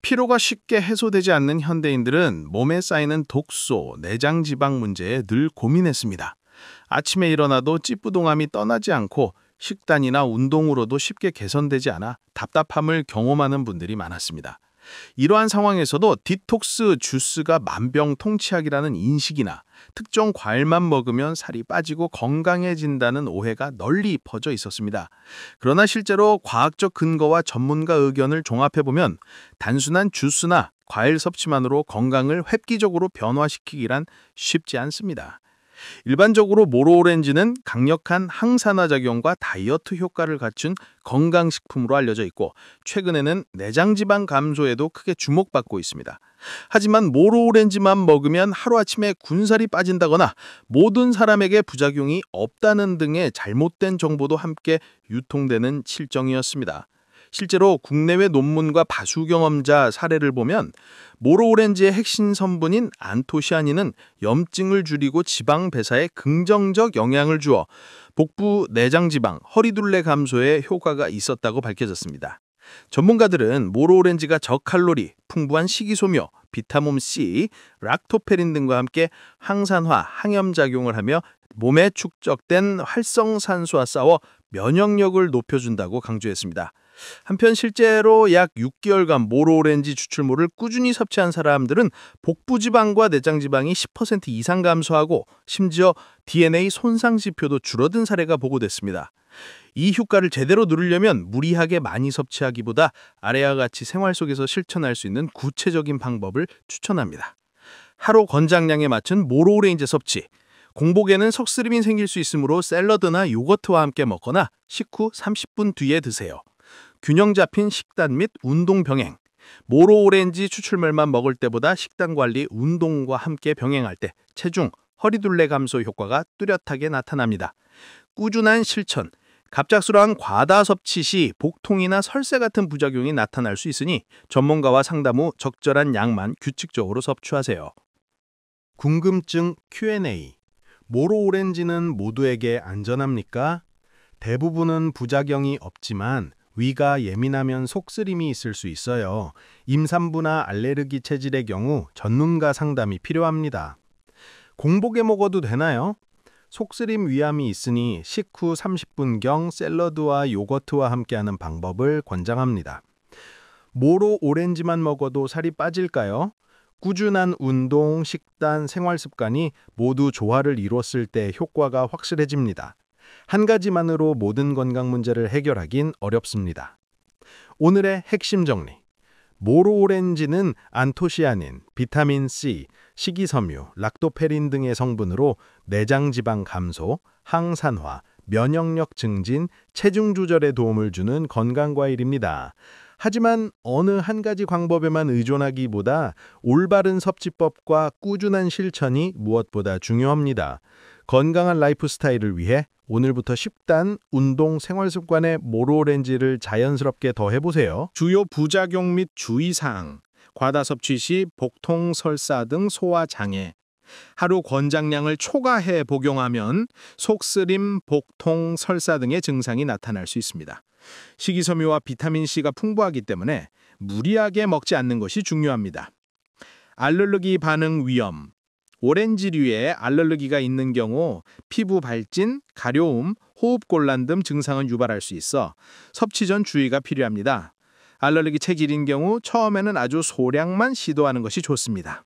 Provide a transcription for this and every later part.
피로가 쉽게 해소되지 않는 현대인들은 몸에 쌓이는 독소, 내장 지방 문제에 늘 고민했습니다. 아침에 일어나도 찌뿌동함이 떠나지 않고 식단이나 운동으로도 쉽게 개선되지 않아 답답함을 경험하는 분들이 많았습니다. 이러한 상황에서도 디톡스 주스가 만병통치약이라는 인식이나 특정 과일만 먹으면 살이 빠지고 건강해진다는 오해가 널리 퍼져 있었습니다. 그러나 실제로 과학적 근거와 전문가 의견을 종합해보면 단순한 주스나 과일 섭취만으로 건강을 획기적으로 변화시키기란 쉽지 않습니다. 일반적으로 모로오렌지는 강력한 항산화 작용과 다이어트 효과를 갖춘 건강식품으로 알려져 있고 최근에는 내장지방 감소에도 크게 주목받고 있습니다. 하지만 모로오렌지만 먹으면 하루아침에 군살이 빠진다거나 모든 사람에게 부작용이 없다는 등의 잘못된 정보도 함께 유통되는 실정이었습니다. 실제로 국내외 논문과 다수 경험자 사례를 보면 모로오렌지의 핵심 성분인 안토시아닌은 염증을 줄이고 지방 배사에 긍정적 영향을 주어 복부 내장지방, 허리둘레 감소에 효과가 있었다고 밝혀졌습니다. 전문가들은 모로오렌지가 저칼로리, 풍부한 식이섬유, 비타민C, 락토페린 등과 함께 항산화, 항염작용을 하며 몸에 축적된 활성산소와 싸워 면역력을 높여준다고 강조했습니다. 한편 실제로 약 6개월간 모로오렌지 추출물을 꾸준히 섭취한 사람들은 복부지방과 내장지방이 10% 이상 감소하고 심지어 DNA 손상 지표도 줄어든 사례가 보고됐습니다. 이 효과를 제대로 누리려면 무리하게 많이 섭취하기보다 아래와 같이 생활 속에서 실천할 수 있는 구체적인 방법을 추천합니다. 하루 권장량에 맞춘 모로오렌지 섭취. 공복에는 속쓰림이 생길 수 있으므로 샐러드나 요거트와 함께 먹거나 식후 30분 뒤에 드세요. 균형 잡힌 식단 및 운동 병행. 모로오렌지 추출물만 먹을 때보다 식단 관리, 운동과 함께 병행할 때 체중, 허리둘레 감소 효과가 뚜렷하게 나타납니다. 꾸준한 실천. 갑작스러운 과다 섭취 시 복통이나 설사 같은 부작용이 나타날 수 있으니 전문가와 상담 후 적절한 양만 규칙적으로 섭취하세요. 궁금증 Q&A. 모로오렌지는 모두에게 안전합니까? 대부분은 부작용이 없지만 위가 예민하면 속쓰림이 있을 수 있어요. 임산부나 알레르기 체질의 경우 전문가 상담이 필요합니다. 공복에 먹어도 되나요? 속쓰림 위험이 있으니 식후 30분경 샐러드와 요거트와 함께하는 방법을 권장합니다. 모로오렌지만 먹어도 살이 빠질까요? 꾸준한 운동, 식단, 생활 습관이 모두 조화를 이뤘을 때 효과가 확실해집니다. 한 가지만으로 모든 건강 문제를 해결하긴 어렵습니다. 오늘의 핵심 정리. 모로오렌지는 안토시아닌, 비타민C, 식이섬유, 락토페린 등의 성분으로 내장지방 감소, 항산화, 면역력 증진, 체중 조절에 도움을 주는 건강과일입니다. 하지만 어느 한 가지 방법에만 의존하기보다 올바른 섭취법과 꾸준한 실천이 무엇보다 중요합니다. 건강한 라이프 스타일을 위해 오늘부터 식단, 운동, 생활 습관에 모로오렌지를 자연스럽게 더해보세요. 주요 부작용 및 주의사항. 과다 섭취 시 복통, 설사 등 소화 장애. 하루 권장량을 초과해 복용하면 속쓰림, 복통, 설사 등의 증상이 나타날 수 있습니다. 식이섬유와 비타민C가 풍부하기 때문에 무리하게 먹지 않는 것이 중요합니다. 알레르기 반응 위험. 오렌지류에 알레르기가 있는 경우 피부 발진, 가려움, 호흡곤란 등 증상은 유발할 수 있어 섭취 전 주의가 필요합니다. 알레르기 체질인 경우 처음에는 아주 소량만 시도하는 것이 좋습니다.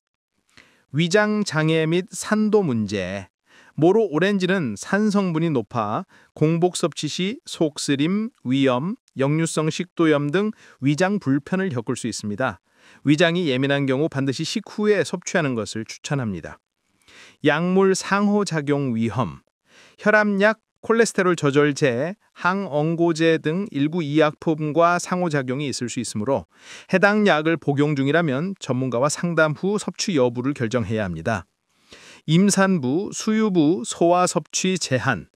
위장 장애 및 산도 문제. 모로오렌지는 산 성분이 높아 공복 섭취 시 속쓰림, 위염, 역류성 식도염 등 위장 불편을 겪을 수 있습니다. 위장이 예민한 경우 반드시 식후에 섭취하는 것을 추천합니다. 약물 상호작용 위험. 혈압약, 콜레스테롤 저절제, 항엉고제 등 일부 의약품과 상호작용이 있을 수 있으므로 해당 약을 복용 중이라면 전문가와 상담 후 섭취 여부를 결정해야 합니다. 임산부, 수유부, 소화 섭취 제한.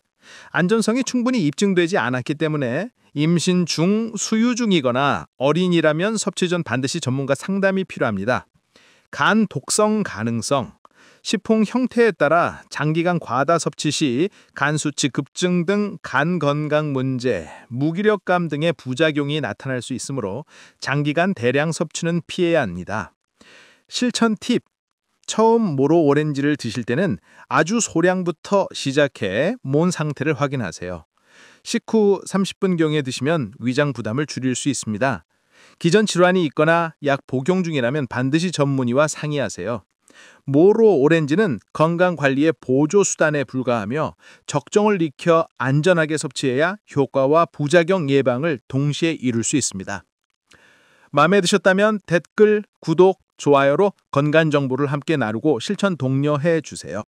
안전성이 충분히 입증되지 않았기 때문에 임신 중, 수유 중이거나 어린이라면 섭취 전 반드시 전문가 상담이 필요합니다. 간 독성 가능성. 식품 형태에 따라 장기간 과다 섭취 시 간 수치 급증 등 간 건강 문제, 무기력감 등의 부작용이 나타날 수 있으므로 장기간 대량 섭취는 피해야 합니다. 실천 팁. 처음 모로 오렌지를 드실 때는 아주 소량부터 시작해 몸 상태를 확인하세요. 식후 30분경에 드시면 위장 부담을 줄일 수 있습니다. 기전 질환이 있거나 약 복용 중이라면 반드시 전문의와 상의하세요. 모로 오렌지는 건강 관리의 보조 수단에 불과하며 적정을 익혀 안전하게 섭취해야 효과와 부작용 예방을 동시에 이룰 수 있습니다. 마음에 드셨다면 댓글, 구독, 좋아요로 건강 정보를 함께 나누고 실천 독려해 주세요.